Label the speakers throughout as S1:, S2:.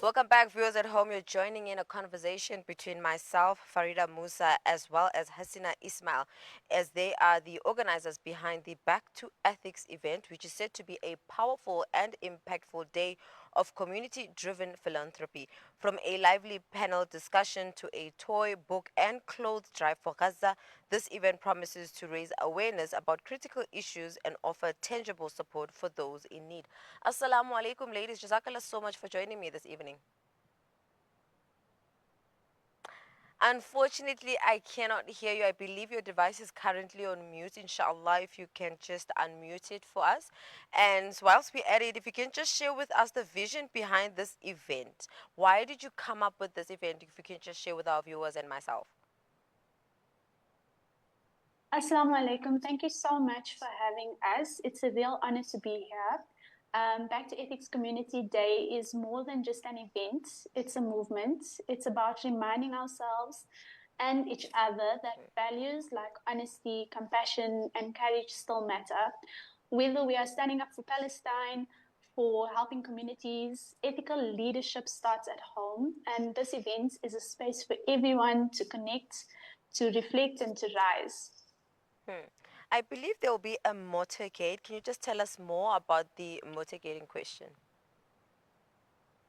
S1: Welcome back, viewers at home. You're joining in a conversation between myself, Farida Musa, as well as Hasina Ismail, as they are the organizers behind the Back to Ethics event, which is said to be a powerful and impactful day of community driven philanthropy. From a lively panel discussion to a toy, book, and clothes drive for Gaza, this event promises to raise awareness about critical issues and offer tangible support for those in need. Assalamu alaikum, ladies. Jazakallah so much for joining me this evening. Unfortunately, I cannot hear you. I believe your device is currently on mute. Inshallah, if you can just unmute it for us. And whilst we're at it, if you can just share with us the vision behind this event. Why did you come up with this event? If you can just share with our viewers and myself.
S2: Assalamu alaikum. Thank you so much for having us. It's a real honor to be here. Back to Ethics Community Day is more than just an event, it's a movement. It's about reminding ourselves and each other that values like honesty, compassion, and courage still matter. Whether we are standing up for Palestine, for helping communities, ethical leadership starts at home, and this event is a space for everyone to connect, to reflect, and to rise.
S1: I believe there will be a motorcade. Can you just tell us more about the motorcade in question?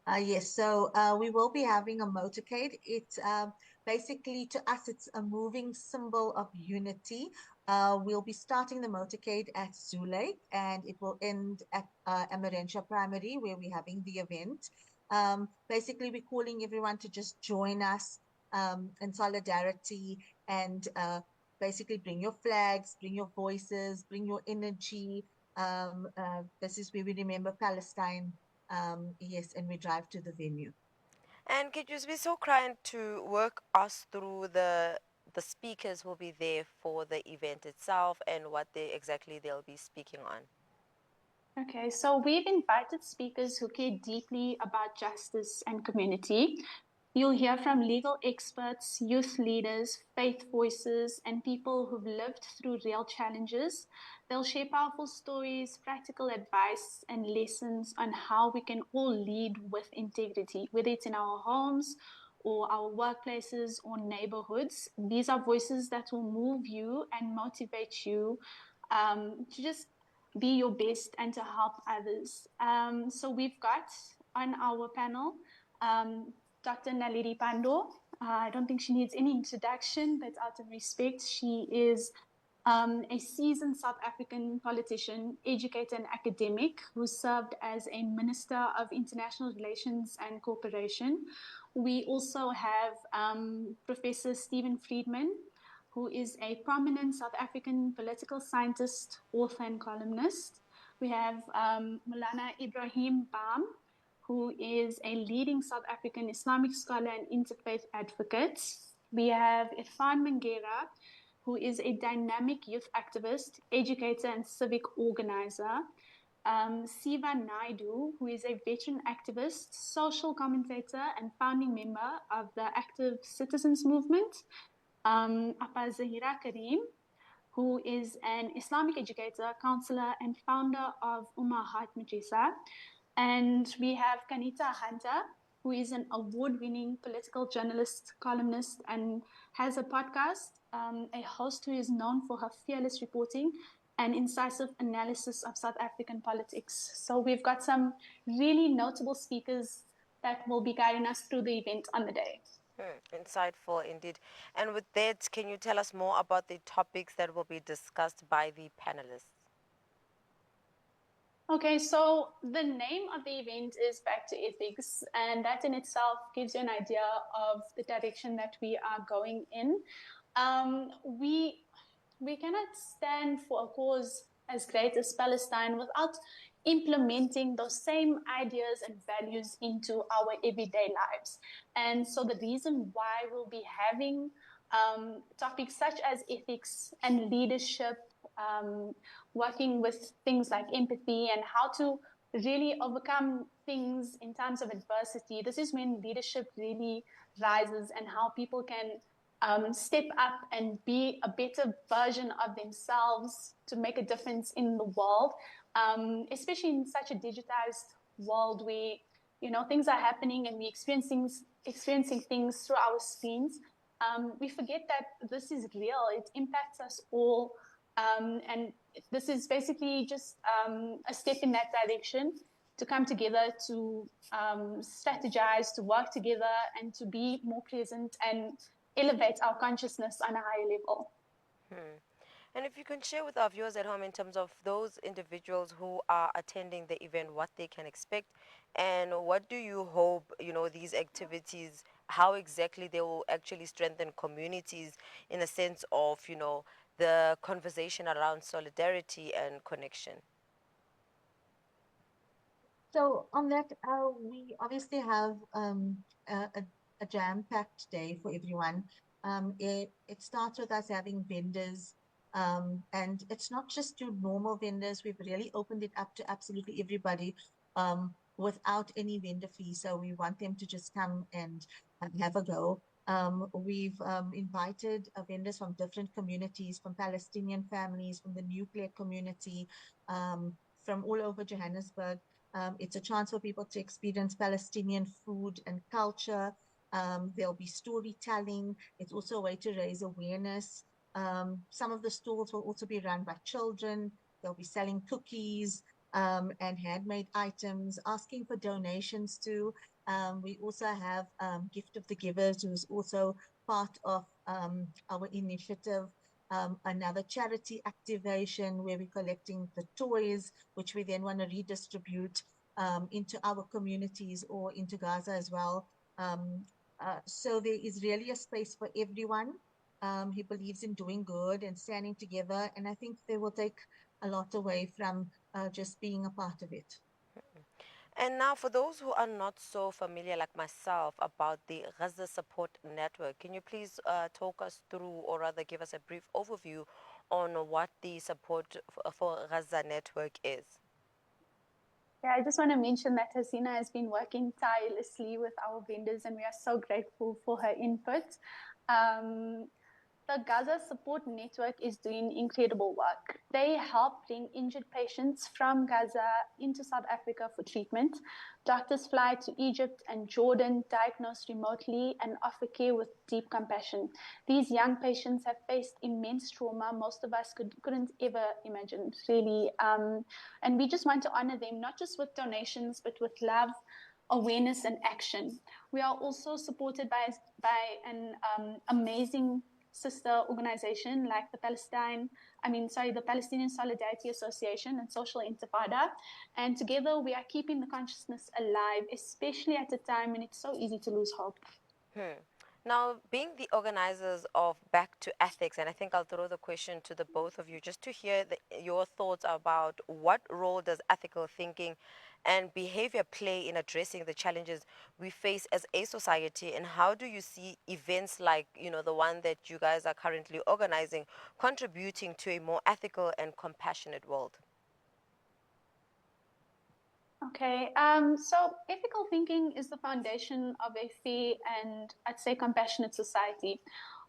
S3: Yes, so we will be having a motorcade. It's basically, to us, it's a moving symbol of unity. We'll be starting the motorcade at Zoo Lake, and it will end at Amarentia Primary, where we're having the event. Basically, we're calling everyone to just join us in solidarity and basically bring your flags, bring your voices, bring your energy. This is where we remember Palestine. Yes, and we drive to the venue.
S1: And could you be so kind to work us through the speakers who will be there for the event itself and what they exactly they'll be speaking on?
S2: Okay, so we've invited speakers who care deeply about justice and community. You'll hear from legal experts, youth leaders, faith voices, and people who've lived through real challenges. They'll share powerful stories, practical advice, and lessons on how we can all lead with integrity, whether it's in our homes or our workplaces or neighborhoods. These are voices that will move you and motivate you to just be your best and to help others. So we've got on our panel Dr. Naledi Pando. I don't think she needs any introduction, but out of respect, she is a seasoned South African politician, educator, and academic who served as a Minister of International Relations and Cooperation. We also have Professor Stephen Friedman, who is a prominent South African political scientist, author, and columnist. We have Maulana Ibrahim Bam, who is a leading South African Islamic scholar and interfaith advocate. We have Irfan Mangera, who is a dynamic youth activist, educator, and civic organizer. Siva Naidu, who is a veteran activist, social commentator, and founding member of the Active Citizens Movement. Apa Zahira Karim, who is an Islamic educator, counselor, and founder of Ummahat Madrasa. And we have Kanita Hunter, who is an award-winning political journalist, columnist, and has a podcast, a host who is known for her fearless reporting and incisive analysis of South African politics. So we've got some really notable speakers that will be guiding us through the event on the day.
S1: Insightful indeed. And with that, can you tell us more about the topics that will be discussed by the panelists?
S2: Okay, so the name of the event is Back to Ethics, and that in itself gives you an idea of the direction that we are going in. We cannot stand for a cause as great as Palestine without implementing those same ideas and values into our everyday lives. And so the reason why we'll be having topics such as ethics and leadership, working with things like empathy and how to really overcome things in times of adversity. This is when leadership really rises and how people can step up and be a better version of themselves to make a difference in the world, especially in such a digitized world where things are happening and we're experiencing things through our screens, we forget that this is real. It impacts us all. And this is basically just a step in that direction to come together, to strategize, to work together, and to be more present and elevate our consciousness on a higher level.
S1: And if you can share with our viewers at home in terms of those individuals who are attending the event, what they can expect, and what do you hope, these activities, how exactly they will actually strengthen communities in a sense of, the conversation around solidarity and connection.
S3: So on that, we obviously have a jam-packed day for everyone. It starts with us having vendors, and it's not just to normal vendors. We've really opened it up to absolutely everybody, without any vendor fee. So we want them to just come and have a go. We've invited vendors from different communities, from Palestinian families, from the nuclear community, from all over Johannesburg. It's a chance for people to experience Palestinian food and culture. There'll be storytelling. It's also a way to raise awareness. Some of the stalls will also be run by children. They'll be selling cookies and handmade items, asking for donations too. We also have Gift of the Givers, who's also part of our initiative. Another charity activation where we're collecting the toys, which we then want to redistribute into our communities or into Gaza as well. So there is really a space for everyone who believes in doing good and standing together. And I think they will take a lot away from just being a part of it.
S1: And now, for those who are not so familiar, like myself, about the Gaza Support Network, can you please talk us through, or rather give us a brief overview on what the Support for Gaza Network is?
S2: Yeah, I just want to mention that Hasina has been working tirelessly with our vendors, and we are so grateful for her input. The Gaza Support Network is doing incredible work. They help bring injured patients from Gaza into South Africa for treatment. Doctors fly to Egypt and Jordan, diagnosed remotely, and offer care with deep compassion. These young patients have faced immense trauma most of us couldn't ever imagine, really. And we just want to honor them, not just with donations, but with love, awareness, and action. We are also supported by an amazing sister organization like the Palestinian Solidarity Association and Social Intifada. And together we are keeping the consciousness alive, especially at a time when it's so easy to lose hope.
S1: Now, being the organizers of Back to Ethics, and I think I'll throw the question to the both of you just to hear your thoughts about what role does ethical thinking and behavior play in addressing the challenges we face as a society, and how do you see events like, the one that you guys are currently organizing contributing to a more ethical and compassionate world?
S2: Okay, so ethical thinking is the foundation of a fair and, I'd say, compassionate society.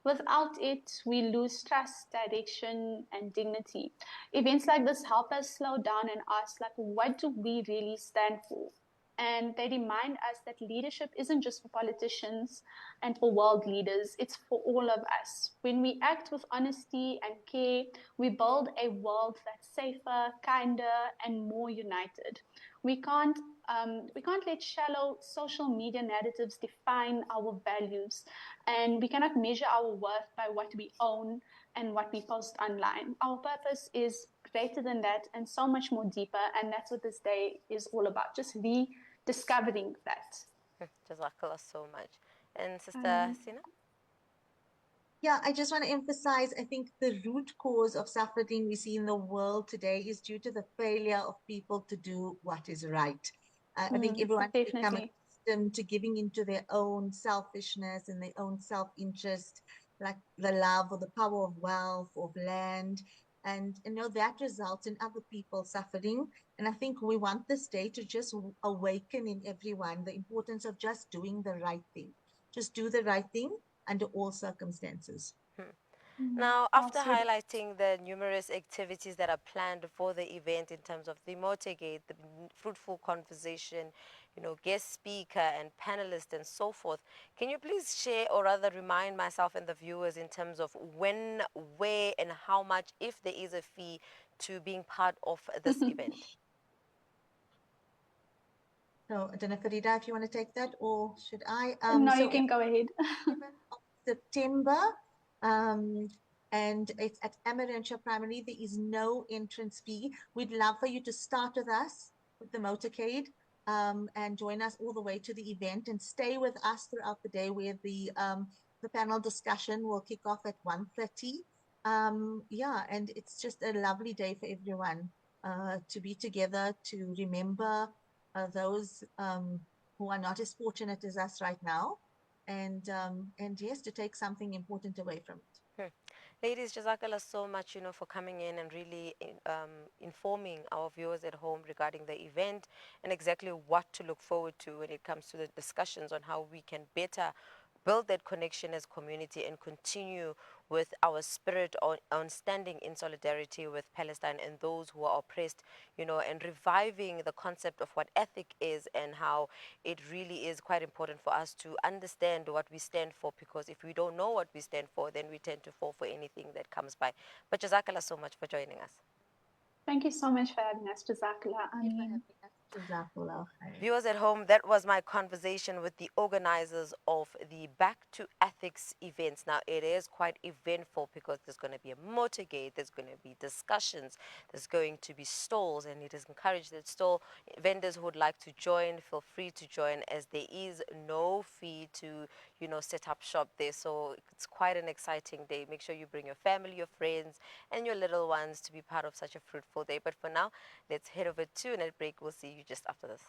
S2: Without it, we lose trust, direction, and dignity. Events like this help us slow down and ask, like, what do we really stand for? And they remind us that leadership isn't just for politicians and for world leaders, it's for all of us. When we act with honesty and care, we build a world that's safer, kinder, and more united. We can't we can't let shallow social media narratives define our values, and we cannot measure our worth by what we own and what we post online. Our purpose is greater than that and so much more deeper, and that's what this day is all about, just rediscovering that.
S1: Jazakallah so much. And Sister
S2: Um,
S1: Hasina?
S3: Yeah, I just want to emphasize, I think the root cause of suffering we see in the world today is due to the failure of people to do what is right. I think everyone's become
S2: Definitely.
S3: accustomed to giving into their own selfishness and their own self-interest, like the love or the power of wealth, of land. And that results in other people suffering. And I think we want this day to just awaken in everyone the importance of just doing the right thing. Just do the right thing under all circumstances.
S1: Now, after
S2: Also,
S1: highlighting the numerous activities that are planned for the event in terms of the motorgate, the fruitful conversation, guest speaker and panelist and so forth, can you please share or rather remind myself and the viewers in terms of when, where, and how much, if there is a fee to being part of this event?
S3: So I don't know, Farida, if you want to take that, or should I?
S2: no, you
S3: So
S2: can
S3: it's
S2: go ahead.
S3: 7th of September, um, and it's at Amarantia Primary. There is no entrance fee. We'd love for you to start with us with the motorcade, and join us all the way to the event and stay with us throughout the day where the panel discussion will kick off at 1:30. Yeah, and it's just a lovely day for everyone to be together, to remember those who are not as fortunate as us right now, and yes, to take something important away from it.
S1: Hmm. Ladies, Jazakallah so much, for coming in and really informing our viewers at home regarding the event and exactly what to look forward to when it comes to the discussions on how we can better build that connection as community and continue with our spirit on standing in solidarity with Palestine and those who are oppressed, and reviving the concept of what ethic is and how it really is quite important for us to understand what we stand for, because if we don't know what we stand for, then we tend to fall for anything that comes by. But Jazakallah so much for joining us.
S2: Thank you so much for having us, Jazakallah.
S3: Thank you for having us. Jazakallah khair.
S1: Viewers at home, that was my conversation with the organizers of the Back to Ethics events. Now, it is quite eventful because there's going to be a motorgate, there's going to be discussions, there's going to be stalls, and it is encouraged that stall vendors who would like to join, feel free to join, as there is no fee to, set up shop there. So it's quite an exciting day. Make sure you bring your family, your friends, and your little ones to be part of such a fruitful day. But for now, let's head over to a net break. We'll see you just after this.